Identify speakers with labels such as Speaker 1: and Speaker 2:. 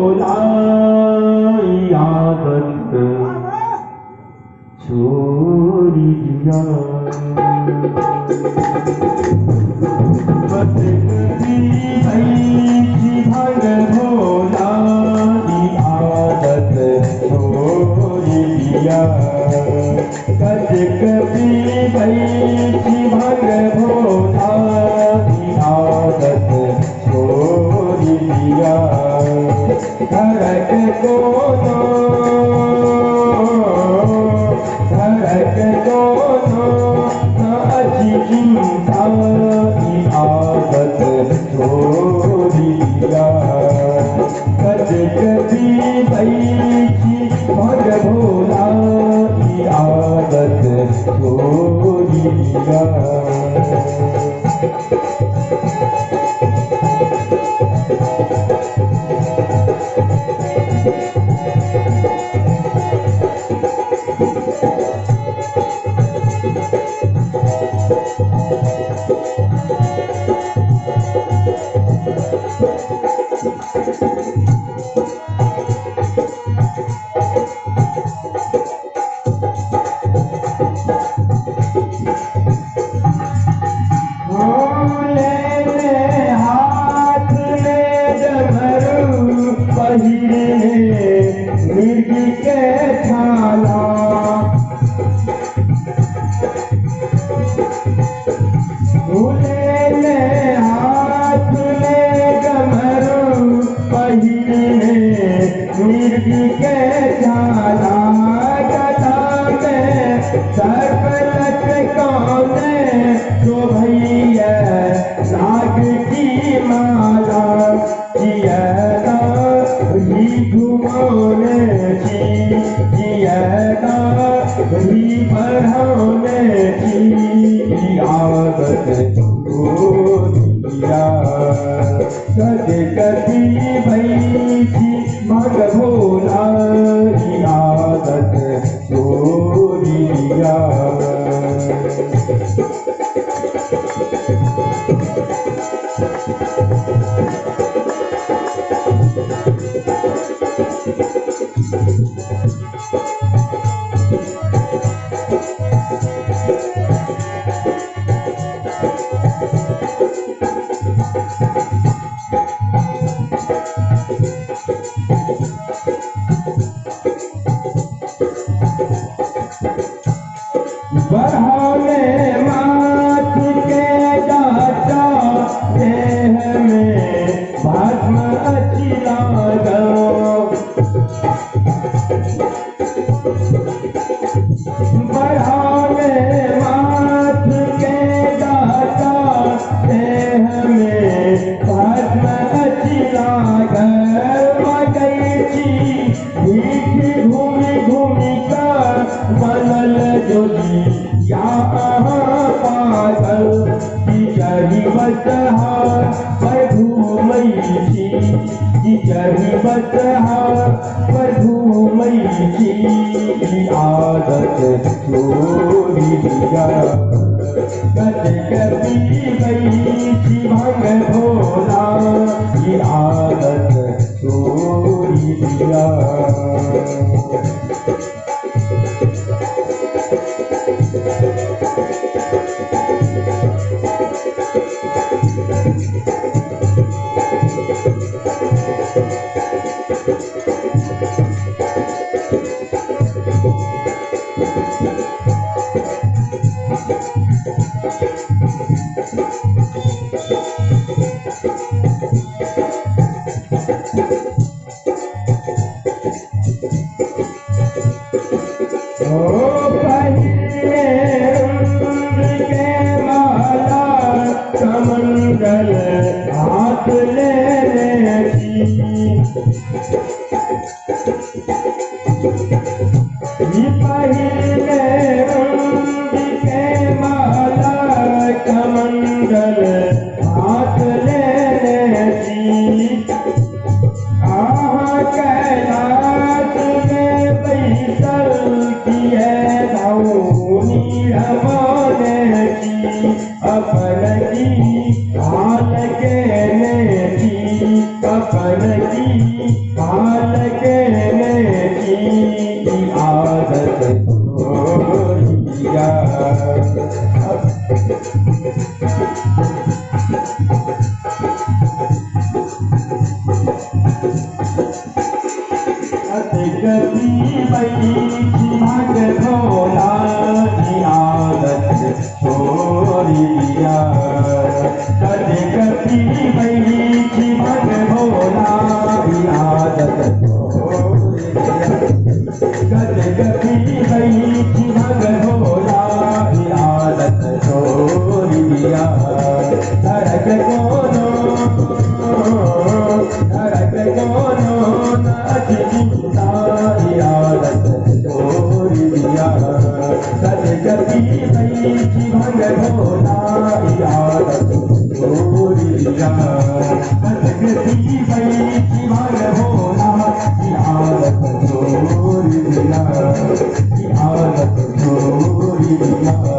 Speaker 1: भोला आदत छोड़ दिया। भांग भोला आदत छोड़ दिया। कभी भांग भोला आदत छोड़ दिया। धड़क दोनों अच्छी चिंता आदत छोड़ दिया। कभी भांग भोला आदत छोड़ दिया। मिर्ग के छाला भूले हाथ में डमरू पहिरने मिर्ग के छाला। गदा में सर्प लटकाने तो भैया नाग की माला। घुमाने की बढ़ाने की आदत छोड़ दिया। कभी भांग भोला आदत छोड़ दिया। बढ़ाने माथ के डाटा देह में भस्म अचिला गो। बढ़ाने माथ के डाटा देह में भस्म अचिला गई। घूमी घूमी कर बनल जोगी या पागल चढ़ी बसहार पर घूमई थी। चढ़ी बसहार पर घूमई थी आदत छोड़ दिया। कभी भांग भोला आदत छोड़ दिया। कमंडल हाथ लेने की पहले के माला कमंडल हाथ लेने की। कैलाश में बैसल किए धौनी हमारे की। अपन की हाल के की अपन की गति बैठी भाग भोला की आदत छोड़ी दिया। कद गति बैठी भाग भोला की आदत छोड़ी दिया। कद गति बैठी भाग भोला की आदत छोड़ी दिया। धड़क कोनो नाच की आदत छोड़ी दिया। कद गति बैठी भाग भोला की आदत छोड़ी दिया। कद गति बैठी भाग भोला की आदत छोड़ी दिया। की आदत छोड़ी दिया।